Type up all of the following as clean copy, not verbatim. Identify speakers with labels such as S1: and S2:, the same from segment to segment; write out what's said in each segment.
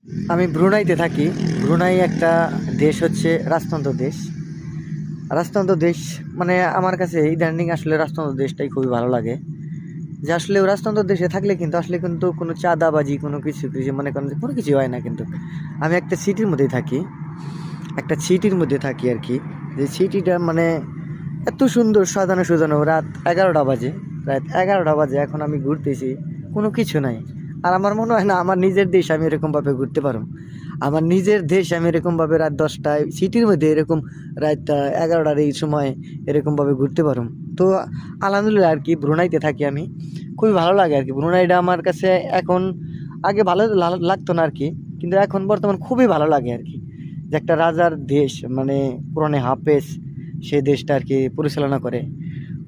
S1: আমি ব্রুনাইতে থাকি। ব্রুনাই একটা দেশ, হচ্ছে রাজতন্ত্র দেশ। রাজতন্ত্র দেশ মানে আমার কাছে ইদানিং আসলে রাজতন্ত্র দেশটাই খুবই ভালো লাগে। যে আসলে রাজতন্ত্র দেশে থাকলে কিন্তু আসলে কিন্তু কোনো চাঁদাবাজি কোনো কিছু কিছু মনে করেন যে কোনো কিছু হয় না কিন্তু। আমি একটা সিটির মধ্যেই থাকি, একটা সিটির মধ্যে থাকি আর কি। যে সিটিটা মানে এত সুন্দর সাজানো সাজানো, রাত 11টা বাজে, রাত 11টা বাজে, এখন আমি ঘুরতেছি, কোনো কিছু নাই। আর আমার মনে হয় না আমার নিজের দেশ আমি এরকমভাবে ঘুরতে পারবো। আমার নিজের দেশ আমি এরকমভাবে রাত 10টায় সিটির মধ্যে এরকম রাত 11টার এই সময় এরকমভাবে ঘুরতে পারবো। তো আলহামদুলিল্লাহ আর কি, ব্রুনাইতে থাকি আমি, খুবই ভালো লাগে আর কি। ব্রুনাইটা আমার কাছে এখন, আগে ভালো লাগতো না আর কি, কিন্তু এখন বর্তমান খুবই ভালো লাগে আর কি। যে একটা রাজার দেশ, মানে পুরানে হাফেজ সে দেশটা আর কি পরিচালনা করে,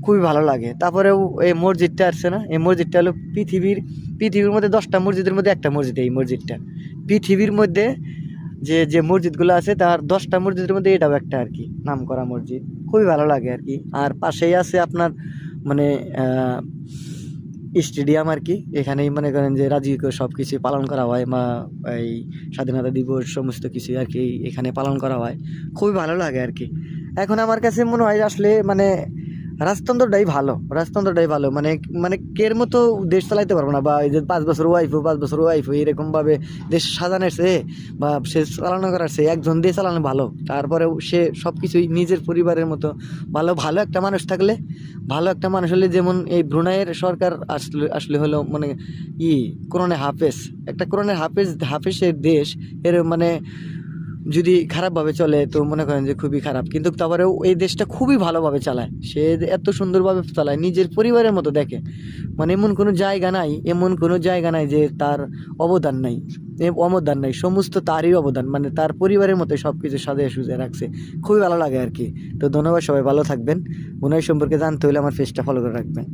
S1: খুবই ভালো লাগে। তারপরেও এই মসজিদটা আসছে না, এই মসজিদটা হলো পৃথিবীর মধ্যে 10টা মসজিদের মধ্যে একটা মসজিদ এই মসজিদটা। পৃথিবীর মধ্যে যে যে মসজিদগুলো আছে তার 10টা মসজিদের মধ্যে এটাও একটা আর কি, নাম করা মসজিদ। খুবই ভালো লাগে আর কি। আর পাশেই আছে আপনার মানে স্টেডিয়াম আর কি। এখানেই মনে করেন যে রাজকীয় সব কিছু পালন করা হয়, এই স্বাধীনতা দিবস সমস্ত কিছু আর কি এখানে পালন করা হয়। খুবই ভালো লাগে আর কি। এখন আমার কাছে মনে হয় আসলে মানে রাজতন্ত্রটাই ভালো। মানে মানে কের মতো দেশ চালাইতে পারবো না, বা এই যে 5 বছর ওয়াইফ এরকমভাবে দেশ সাজানোর চেয়ে বা সে চালানো করার চেয়ে একজন দিয়ে চালানো ভালো। তারপরেও সে সব কিছুই নিজের পরিবারের মতো ভালো ভালো একটা মানুষ থাকলে, ভালো একটা মানুষ হলে, যেমন এই ব্রুনাইয়ের সরকার আসলে আসলে হলো মানে কোরআনে হাফেজ, একটা কোরআনের হাফেজের দেশ। এর মানে যদি খারাপভাবে চলে তো মনে করেন যে খুবই খারাপ, কিন্তু তারপরেও এই দেশটা খুবই ভালোভাবে চালায়। সে এত সুন্দরভাবে চালায়, নিজের পরিবারের মতো দেখে। মানে এমন কোনো জায়গা নাই যে তার অবদান নাই, অবদান নাই, সমস্ত তারই অবদান। মানে তার পরিবারের মতো সব কিছু সাজিয়ে সুজিয়ে রাখছে। খুবই ভালো লাগে আর কি। তো ধন্যবাদ, সবাই ভালো থাকবেন। ব্রুনাই সম্পর্কে জানতে হলে আমার পেজটা ফলো করে রাখবেন।